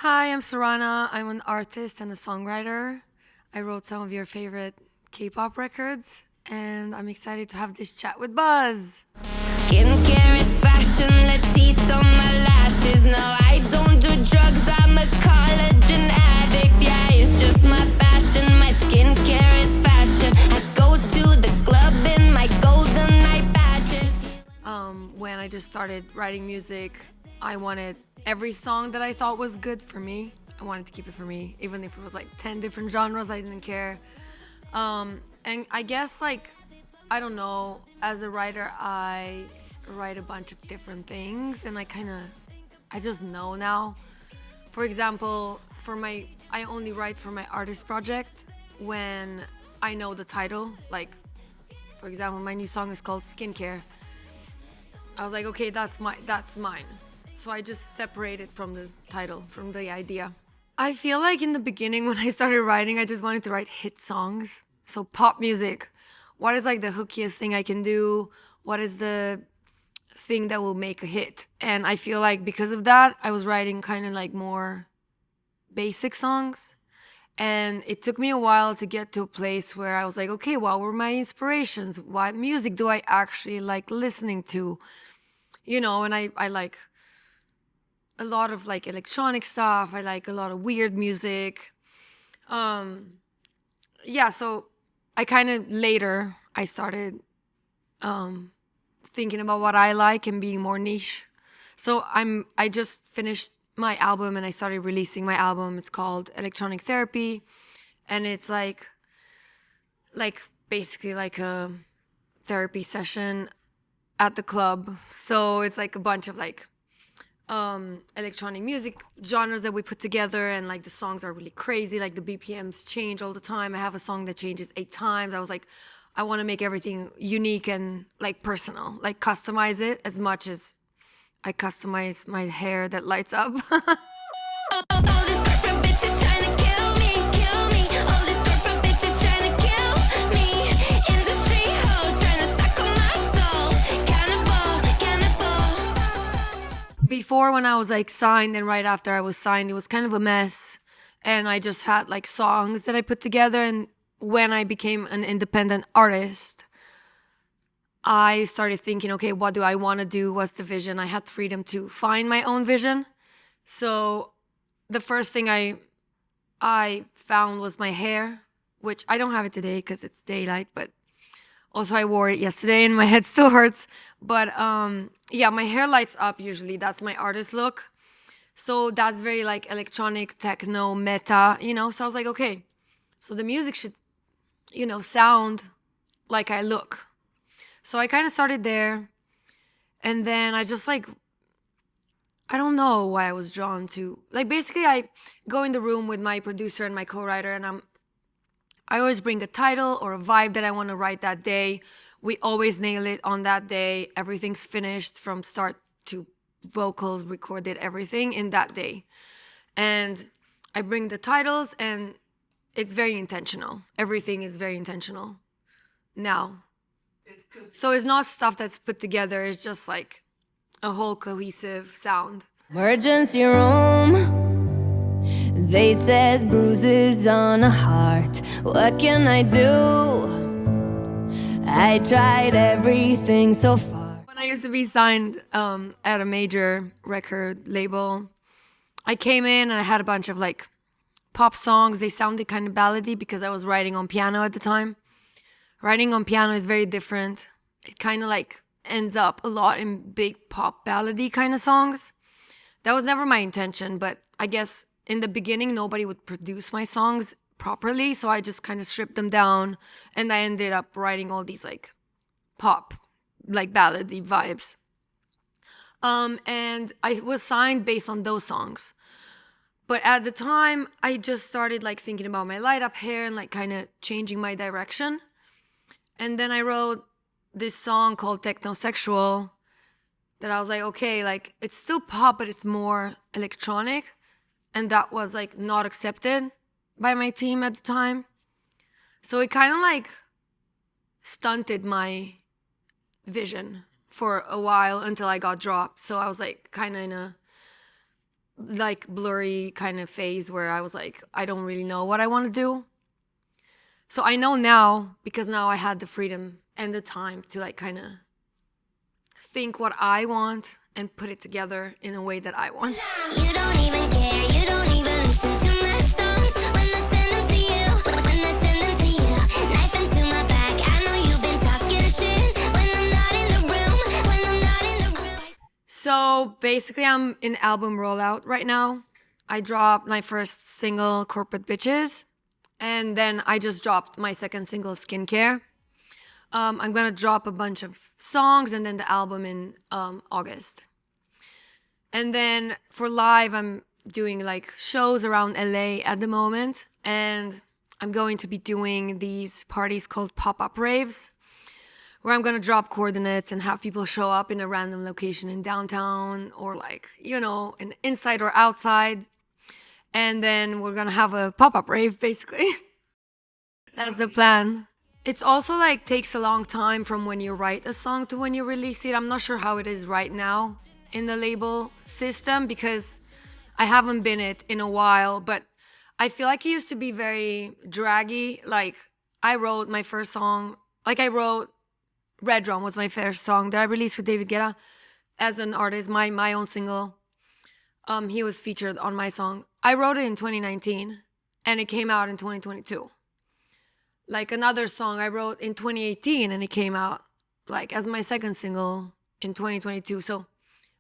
Hi, I'm Sorana. I'm an artist and a songwriter. I wrote some of your favorite K-pop records, and I'm excited to have this chat with Buzz. Skincare is fashion, Latisse on my lashes. No, I don't do drugs, I'm a collagen addict. Yeah, it's just my passion. My skincare is fashion. I go to the club in my golden eye patches. When I just started writing music, I wanted every song that I thought was good for me. I wanted to keep it for me, even if it was like 10 different genres, I didn't care. And I guess, I don't know, as a writer, I write a bunch of different things, and I just know now. For example, I only write for my artist project when I know the title. Like, for example, my new song is called Skincare. I was like, okay, that's mine. So I just separate it from the title, from the idea. I feel like in the beginning when I started writing, I just wanted to write hit songs. So pop music. What is like the hookiest thing I can do? What is the thing that will make a hit? And I feel like because of that, I was writing kind of like more basic songs. And it took me a while to get to a place where I was like, okay, what were my inspirations? What music do I actually like listening to? And I like a lot of like electronic stuff. I like a lot of weird music. Yeah, so I kind of later I started thinking about what I like and being more niche. So I just finished my album and I started releasing my album. It's called Electronic Therapy, and it's like basically like a therapy session at the club. So it's like a bunch of like electronic music genres that we put together, and like the songs are really crazy. Like the BPMs change all the time. I have a song that changes 8 times. I was like, I want to make everything unique and like personal, like customize it as much as I customize my hair that lights up. All these different bitches trying to kill me, kill me. All these different bitches trying to kill me. Industry hoes trying to suck on my soul. Cannibal, cannibal. Before, when I was like signed, and right after I was signed, it was kind of a mess. And I just had like songs that I put together. And when I became an independent artist, I started thinking, okay, what do I want to do? What's the vision? I had freedom to find my own vision. So the first thing I found was my hair, which I don't have it today because it's daylight, but also I wore it yesterday and my head still hurts. But yeah, my hair lights up usually. That's my artist look. So that's very like electronic, techno, meta, So I was like, okay, so the music should, sound like I look. So I kind of started there. And then I just like, I don't know why I was drawn to, like, basically I go in the room with my producer and my co-writer, and I always bring a title or a vibe that I want to write that day. We always nail it on that day. Everything's finished from start to vocals, recorded, everything in that day. And I bring the titles, and it's very intentional. Everything is very intentional now. So it's not stuff that's put together. It's just like a whole cohesive sound. Emergency room. They said bruises on a heart. What can I do? I tried everything so far. When I used to be signed at a major record label, I came in and I had a bunch of like pop songs. They sounded kind of ballady because I was writing on piano at the time. Writing on piano is very different. It kind of like ends up a lot in big pop ballady kind of songs. That was never my intention, but I guess in the beginning nobody would produce my songs properly, so I just kind of stripped them down, and I ended up writing all these like pop, like ballady vibes. And I was signed based on those songs. But at the time, I just started like thinking about my light up hair and like kind of changing my direction. And then I wrote this song called Technosexual that I was like, okay, like it's still pop, but it's more electronic. And that was like not accepted by my team at the time. So it kind of like stunted my vision for a while until I got dropped. So I was like kind of in a like blurry kind of phase where I was like, I don't really know what I want to do. So I know now, because now I had the freedom and the time to like kind of think what I want and put it together in a way that I want. You don't even care, you don't even listen to my songs when I send them to you, when I send them to you. Knife into my back, I know you've been talking shit when I'm not in the room, when I'm not in the room. So basically, I'm in album rollout right now. I dropped my first single, Corporate Bitches, and then I just dropped my second single, Skincare. I'm gonna drop a bunch of songs and then the album in August. And then for live, I'm doing like shows around LA at the moment, and I'm going to be doing these parties called pop-up raves, where I'm gonna drop coordinates and have people show up in a random location in downtown or like, an inside or outside. And then we're gonna have a pop-up rave, basically. That's the plan. It's also like takes a long time from when you write a song to when you release it. I'm not sure how it is right now in the label system because I haven't been it in a while, but I feel like it used to be very draggy. Like I wrote my first song, I wrote Red Drum was my first song that I released with David Guetta as an artist, my own single. He was featured on my song. I wrote it in 2019 and it came out in 2022. Like another song I wrote in 2018 and it came out like as my second single in 2022. So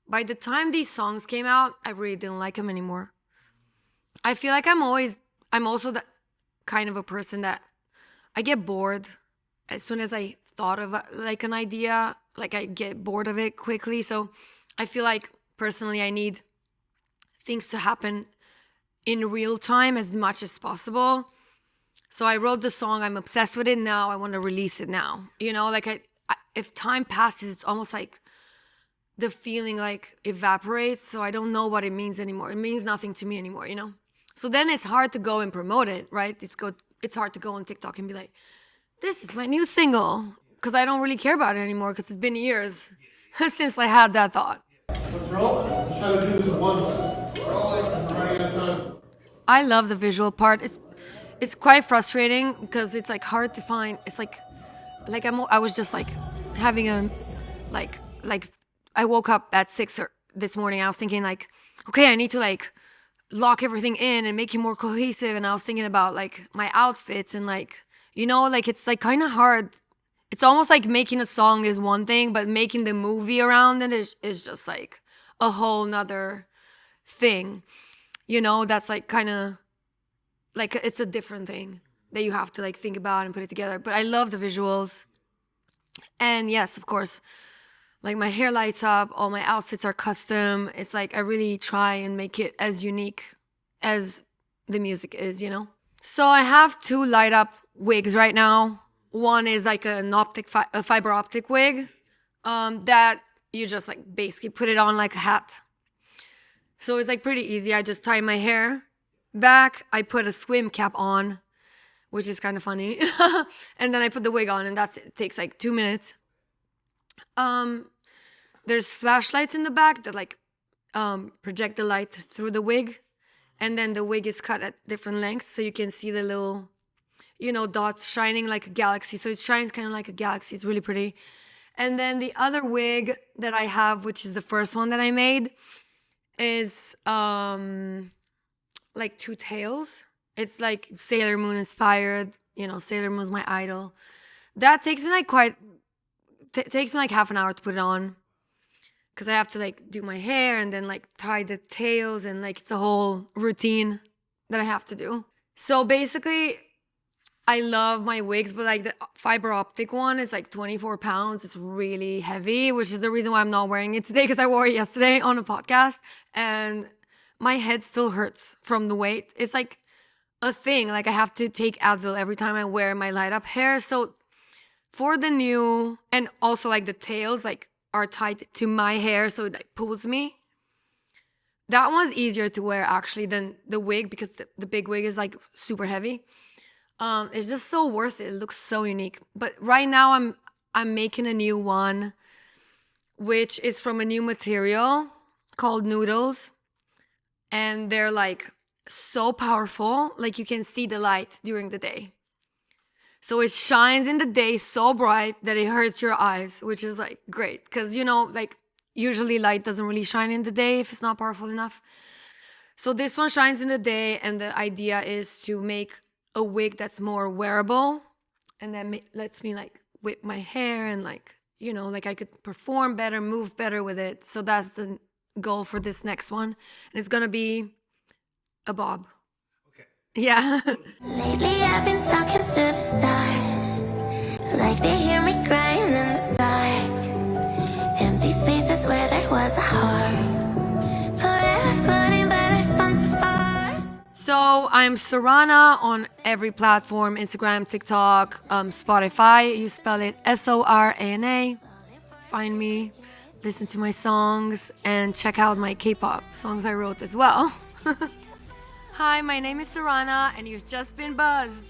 by the time these songs came out, I really didn't like them anymore. I feel like I'm also the kind of a person that I get bored as soon as I thought of like an idea, like I get bored of it quickly. So I feel like personally I need things to happen in real time as much as possible. So I wrote the song, I'm obsessed with it now, I want to release it now. If time passes, it's almost like the feeling like evaporates, so I don't know what it means anymore. It means nothing to me anymore, So then it's hard to go and promote it, right? It's hard to go on TikTok and be like, this is my new single, because I don't really care about it anymore, because it's been years since I had that thought. Let's roll. Let's try to do this once. Roll it. I'm running out of time. I love the visual part. It's quite frustrating because it's like hard to find. It's like I was just like having a like I woke up at 6 this morning. I was thinking like, okay, I need to like lock everything in and make it more cohesive. And I was thinking about like my outfits and like, it's like kind of hard. It's almost like making a song is one thing, but making the movie around it is just like a whole nother thing. That's like kind of like it's a different thing that you have to like think about and put it together. But I love the visuals. And yes, of course, like my hair lights up, all my outfits are custom. It's like I really try and make it as unique as the music is, So I have 2 light up wigs right now. One is like a fiber optic wig that you just like basically put it on like a hat. So it's like pretty easy. I just tie my hair back. I put a swim cap on, which is kind of funny. And then I put the wig on and that's it. It takes like 2 minutes. There's flashlights in the back that like project the light through the wig. And then the wig is cut at different lengths so you can see the little, dots shining like a galaxy. So it shines kind of like a galaxy. It's really pretty. And then the other wig that I have, which is the first one that I made, is like 2 tails. It's like Sailor Moon inspired. Sailor Moon's my idol. That takes me like half an hour to put it on, because I have to like do my hair and then like tie the tails, and like it's a whole routine that I have to do. So basically, I love my wigs, but like the fiber optic one is like 24 pounds. It's really heavy, which is the reason why I'm not wearing it today, because I wore it yesterday on a podcast and my head still hurts from the weight. It's like a thing. Like I have to take Advil every time I wear my light up hair. So for the new, and also like the tails like are tied to my hair, so it like pulls me. That one's easier to wear actually than the wig, because the big wig is like super heavy. It's just so worth it. It looks so unique. But right now I'm making a new one, which is from a new material called Noodles. and they're like so powerful, like you can see the light during the day. So it shines in the day so bright that it hurts your eyes, which is like great because, you know, like usually light doesn't really shine in the day if it's not powerful enough. So this one shines in the day, and the idea is to make a wig that's more wearable, and that lets me like whip my hair and like, you know, like I could perform better, move better with it. So that's the goal for this next one. And it's gonna be a bob. Okay. Yeah. Lately I've been talking to the stars, like they hear me crying in the dark. Empty spaces where there was a heart, forever floating but I spun so far. So I'm SORANA on every platform, Instagram, TikTok, Spotify. You spell it SORANA. Find me, listen to my songs, and check out my K-pop songs I wrote as well. Hi, my name is SORANA, and you've just been buzzed.